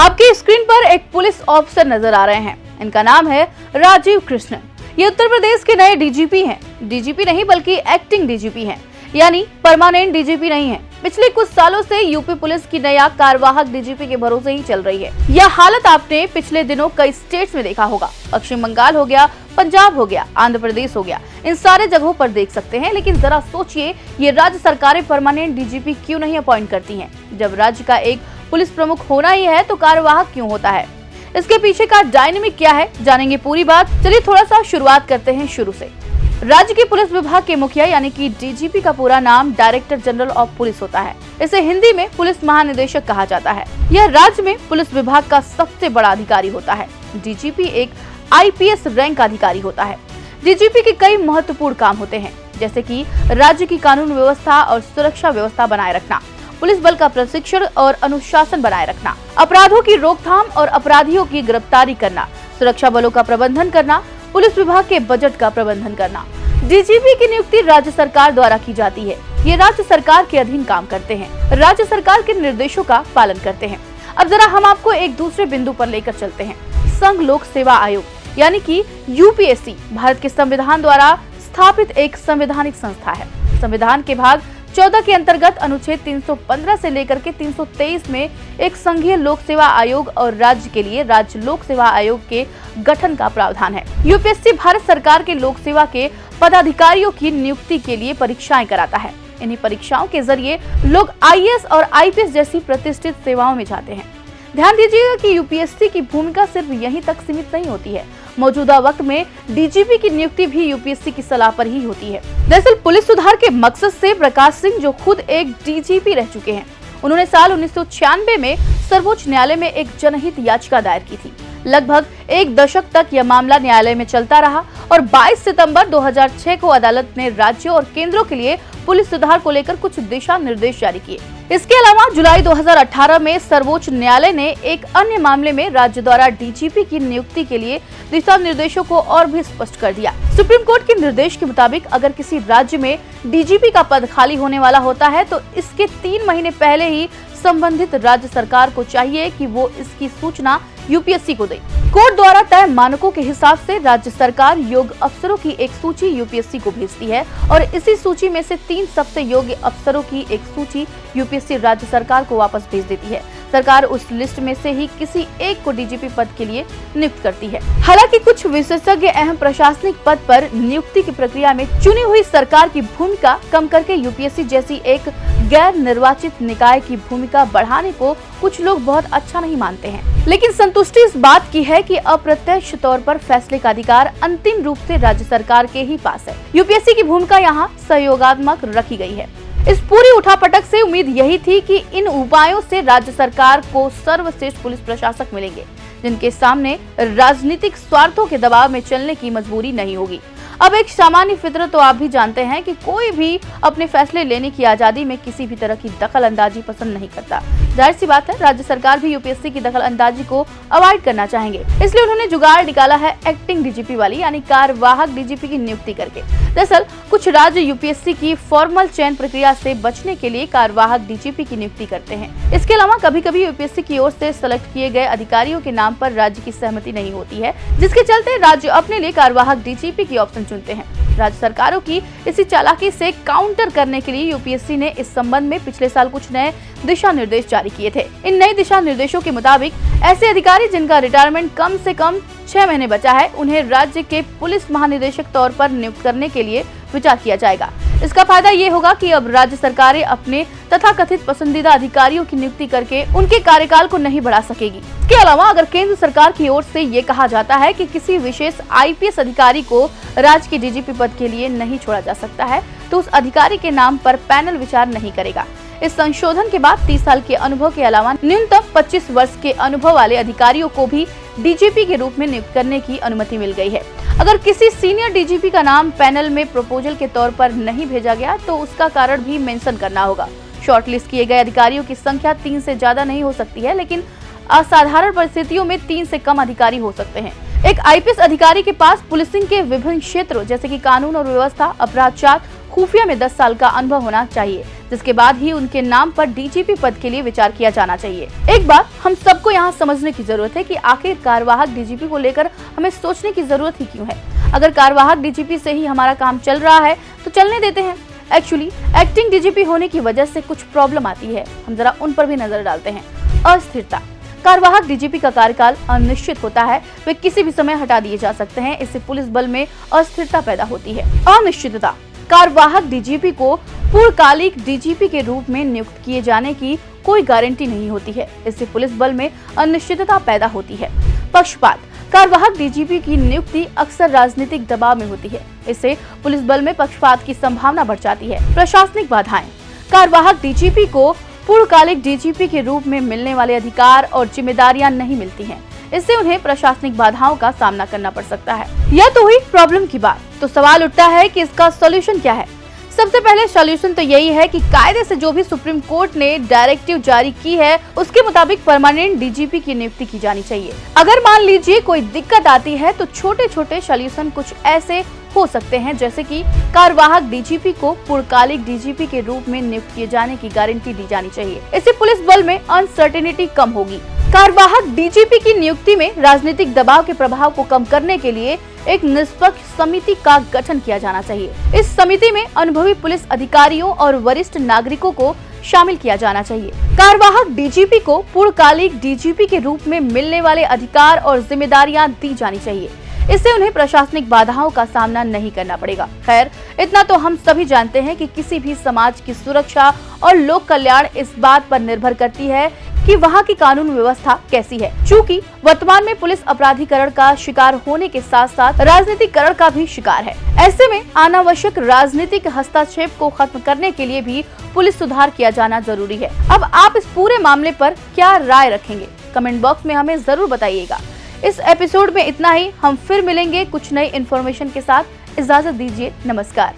आपकी स्क्रीन पर एक पुलिस ऑफिसर नजर आ रहे हैं। इनका नाम है राजीव कृष्णन। ये उत्तर प्रदेश के नए डीजीपी हैं। डीजीपी नहीं बल्कि एक्टिंग डीजीपी हैं, यानी परमानेंट डीजीपी नहीं है। पिछले कुछ सालों से यूपी पुलिस की नया कार्यवाहक डीजीपी के भरोसे ही चल रही है। यह हालत आपने पिछले दिनों कई स्टेट्स में देखा होगा। पश्चिम बंगाल हो गया, पंजाब हो गया, आंध्र प्रदेश हो गया, इन सारे जगहों पर देख सकते हैं। लेकिन जरा सोचिए, ये राज्य सरकारें परमानेंट डीजीपी क्यों नहीं अपॉइंट करती हैं? जब राज्य का एक पुलिस प्रमुख होना ही है तो कार्यवाहक क्यों होता है? इसके पीछे का डायनेमिक क्या है, जानेंगे पूरी बात। चलिए थोड़ा सा शुरुआत करते हैं शुरू से। राज्य के पुलिस विभाग के मुखिया यानी कि डीजीपी का पूरा नाम डायरेक्टर जनरल ऑफ पुलिस होता है। इसे हिंदी में पुलिस महानिदेशक कहा जाता है। यह राज्य में पुलिस विभाग का सबसे बड़ा अधिकारी होता है। डीजीपी एक आईपीएस रैंक का अधिकारी होता है। डीजीपी के कई महत्वपूर्ण काम होते हैं, जैसे कि राज्य की कानून व्यवस्था और सुरक्षा व्यवस्था बनाए रखना, पुलिस बल का प्रशिक्षण और अनुशासन बनाए रखना, अपराधों की रोकथाम और अपराधियों की गिरफ्तारी करना, सुरक्षा बलों का प्रबंधन करना, पुलिस विभाग के बजट का प्रबंधन करना। डीजीपी की नियुक्ति राज्य सरकार द्वारा की जाती है। ये राज्य सरकार के अधीन काम करते हैं, राज्य सरकार के निर्देशों का पालन करते हैं। अब जरा हम आपको एक दूसरे बिंदु पर लेकर चलते हैं। संघ लोक सेवा आयोग यानी कि यूपीएससी भारत के संविधान द्वारा स्थापित एक संवैधानिक संस्था है। संविधान के भाग 14 के अंतर्गत अनुच्छेद 315 से लेकर के 323 में एक संघीय लोक सेवा आयोग और राज्य के लिए राज्य लोक सेवा आयोग के गठन का प्रावधान है। यूपीएससी भारत सरकार के लोक सेवा के पदाधिकारियों की नियुक्ति के लिए परीक्षाएं कराता है। इन्हीं परीक्षाओं के जरिए लोग आईएएस और आईपीएस जैसी प्रतिष्ठित सेवाओं में जाते हैं। ध्यान दीजिएगा कि यूपीएससी की भूमिका सिर्फ यहीं तक सीमित नहीं होती है। मौजूदा वक्त में डीजीपी की नियुक्ति भी यूपीएससी की सलाह पर ही होती है। दरअसल पुलिस सुधार के मकसद से प्रकाश सिंह, जो खुद एक डीजीपी रह चुके हैं, उन्होंने साल 1996 में सर्वोच्च न्यायालय में एक जनहित याचिका दायर की थी। लगभग एक दशक तक यह मामला न्यायालय में चलता रहा और 22 सितंबर 2006 को अदालत ने राज्यों और केंद्रों के लिए पुलिस सुधार को लेकर कुछ दिशा निर्देश जारी किए। इसके अलावा जुलाई 2018 में सर्वोच्च न्यायालय ने एक अन्य मामले में राज्य द्वारा डीजीपी की नियुक्ति के लिए दिशा निर्देशों को और भी स्पष्ट कर दिया। सुप्रीम कोर्ट के निर्देश के मुताबिक अगर किसी राज्य में डीजीपी का पद खाली होने वाला होता है तो इसके 3 महीने पहले ही संबंधित राज्य सरकार को चाहिए कि वो इसकी सूचना यूपीएससी को दे। कोर्ट द्वारा तय मानकों के हिसाब से राज्य सरकार योग्य अफसरों की एक सूची यूपीएससी को भेजती है और इसी सूची में से 3 सबसे योग्य अफसरों की एक सूची यूपीएससी राज्य सरकार को वापस भेज देती है। सरकार उस लिस्ट में से ही किसी एक को डीजीपी पद के लिए नियुक्त करती है। हालांकि कुछ विशेषज्ञ अहम प्रशासनिक पद पर नियुक्ति की प्रक्रिया में चुनी हुई सरकार की भूमिका कम करके यूपीएससी जैसी एक गैर निर्वाचित निकाय की भूमिका बढ़ाने को कुछ लोग बहुत अच्छा नहीं मानते हैं। लेकिन संतुष्टि इस बात की है कि अप्रत्यक्ष तौर पर फैसले का अधिकार अंतिम रूप से राज्य सरकार के ही पास है। यूपीएससी की भूमिका यहाँ सहयोगात्मक रखी गई है। इस पूरी उठापटक से उम्मीद यही थी कि इन उपायों से राज्य सरकार को सर्वश्रेष्ठ पुलिस प्रशासक मिलेंगे, जिनके सामने राजनीतिक स्वार्थों के दबाव में चलने की मजबूरी नहीं होगी। अब एक सामान्य फितरत तो आप भी जानते हैं कि कोई भी अपने फैसले लेने की आजादी में किसी भी तरह की दखल अंदाजी पसंद नहीं करता। जाहिर सी बात है, राज्य सरकार भी यूपीएससी की दखल अंदाजी को अवॉइड करना चाहेंगे, इसलिए उन्होंने जुगाड़ निकाला है एक्टिंग डीजीपी वाली यानी कार्यवाहक डीजीपी की नियुक्ति करके। दरअसल कुछ राज्य यूपीएससी की फॉर्मल चयन प्रक्रिया से बचने के लिए कार्यवाहक डीजीपी की नियुक्ति करते हैं। इसके अलावा कभी कभी यूपीएससी की ओर से सेलेक्ट किए गए अधिकारियों के नाम पर राज्य की सहमति नहीं होती है, जिसके चलते राज्य अपने लिए कार्यवाहक डीजीपी की ऑप्शन चुनते हैं। राज्य सरकारों की इसी चालाकी से काउंटर करने के लिए यूपीएससी ने इस संबंध में पिछले साल कुछ नए दिशा निर्देश जारी किए थे। इन नए दिशा निर्देशों के मुताबिक ऐसे अधिकारी जिनका रिटायरमेंट कम से कम 6 महीने बचा है, उन्हें राज्य के पुलिस महानिदेशक तौर पर नियुक्त करने के लिए विचार किया जाएगा। इसका फायदा ये होगा कि अब राज्य सरकारें अपने तथाकथित पसंदीदा अधिकारियों की नियुक्ति करके उनके कार्यकाल को नहीं बढ़ा सकेगी। इसके अलावा अगर केंद्र सरकार की ओर से ये कहा जाता है कि किसी विशेष आईपीएस अधिकारी को राज्य के डीजीपी पद के लिए नहीं छोड़ा जा सकता है, तो उस अधिकारी के नाम पर पैनल विचार नहीं करेगा। इस संशोधन के बाद 30 साल के अनुभव के अलावा न्यूनतम 25 वर्ष के अनुभव वाले अधिकारियों को भी डीजीपी के रूप में नियुक्त करने की अनुमति मिल गई है। अगर किसी सीनियर डीजीपी का नाम पैनल में प्रपोजल के तौर पर नहीं भेजा गया तो उसका कारण भी मेंशन करना होगा। शॉर्टलिस्ट किए गए अधिकारियों की संख्या 3 से ज्यादा नहीं हो सकती है, लेकिन असाधारण परिस्थितियों में 3 से कम अधिकारी हो सकते हैं। एक आईपीएस अधिकारी के पास पुलिसिंग के विभिन्न क्षेत्रों जैसे कि कानून और व्यवस्था, अपराध जांच, खुफिया में 10 साल का अनुभव होना चाहिए, जिसके बाद ही उनके नाम पर डीजीपी पद के लिए विचार किया जाना चाहिए। एक बात हम सबको यहाँ समझने की जरूरत है कि आखिर कार्यवाहक डीजीपी को लेकर हमें सोचने की जरूरत ही क्यों है। अगर कार्यवाहक डीजीपी से ही हमारा काम चल रहा है तो चलने देते हैं। एक्चुअली एक्टिंग डीजीपी होने की वजह से कुछ प्रॉब्लम आती है, हम जरा उन पर भी नजर डालते हैं। अस्थिरता। कार्यवाहक डीजीपी का कार्यकाल अनिश्चित होता है, वे किसी भी समय हटा दिए जा सकते हैं। इससे पुलिस बल में अस्थिरता पैदा होती है। अनिश्चितता। कार्यवाहक डीजीपी को पूर्णकालिक डीजीपी के रूप में नियुक्त किए जाने की कोई गारंटी नहीं होती है। इससे पुलिस बल में अनिश्चितता पैदा होती है। पक्षपात। कार्यवाहक डीजीपी की नियुक्ति अक्सर राजनीतिक दबाव में होती है। इससे पुलिस बल में पक्षपात की संभावना बढ़ जाती है। प्रशासनिक बाधाएं। कार्यवाहक डीजीपी को पूर्णकालिक डीजीपी के रूप में मिलने वाले अधिकार और जिम्मेदारियां नहीं मिलती हैं। इससे उन्हें प्रशासनिक बाधाओं का सामना करना पड़ सकता है। यह तो हुई प्रॉब्लम की बात। तो सवाल उठता है कि इसका सॉल्यूशन क्या है। सबसे पहले सॉल्यूशन तो यही है कि कायदे से जो भी सुप्रीम कोर्ट ने डायरेक्टिव जारी की है उसके मुताबिक परमानेंट डीजीपी की नियुक्ति की जानी चाहिए। अगर मान लीजिए कोई दिक्कत आती है तो छोटे छोटे सॉल्यूशन कुछ ऐसे हो सकते हैं, जैसे कि कार्यवाहक डीजीपी को पूर्णकालिक डीजीपी के रूप में नियुक्त किए जाने की गारंटी दी जानी चाहिए। इससे पुलिस बल में अनसर्टेनिटी कम होगी। कार्यवाहक डीजीपी की नियुक्ति में राजनीतिक दबाव के प्रभाव को कम करने के लिए एक निष्पक्ष समिति का गठन किया जाना चाहिए। इस समिति में अनुभवी पुलिस अधिकारियों और वरिष्ठ नागरिकों को शामिल किया जाना चाहिए। कार्यवाहक डीजीपी को पूर्णकालिक डीजीपी के रूप में मिलने वाले अधिकार और जिम्मेदारियां दी जानी चाहिए। इससे उन्हें प्रशासनिक बाधाओं का सामना नहीं करना पड़ेगा। खैर, इतना तो हम सभी जानते हैं कि किसी भी समाज की सुरक्षा और लोक कल्याण इस बात पर निर्भर करती है कि वहाँ की कानून व्यवस्था कैसी है। चूँकि वर्तमान में पुलिस अपराधीकरण का शिकार होने के साथ साथ राजनीतिकरण का भी शिकार है। ऐसे में अनावश्यक राजनीतिक हस्तक्षेप को खत्म करने के लिए भी पुलिस सुधार किया जाना जरूरी है। अब आप इस पूरे मामले पर क्या राय रखेंगे, कमेंट बॉक्स में हमें जरूर बताइएगा। इस एपिसोड में इतना ही। हम फिर मिलेंगे कुछ नई इन्फॉर्मेशन के साथ। इजाजत दीजिए, नमस्कार।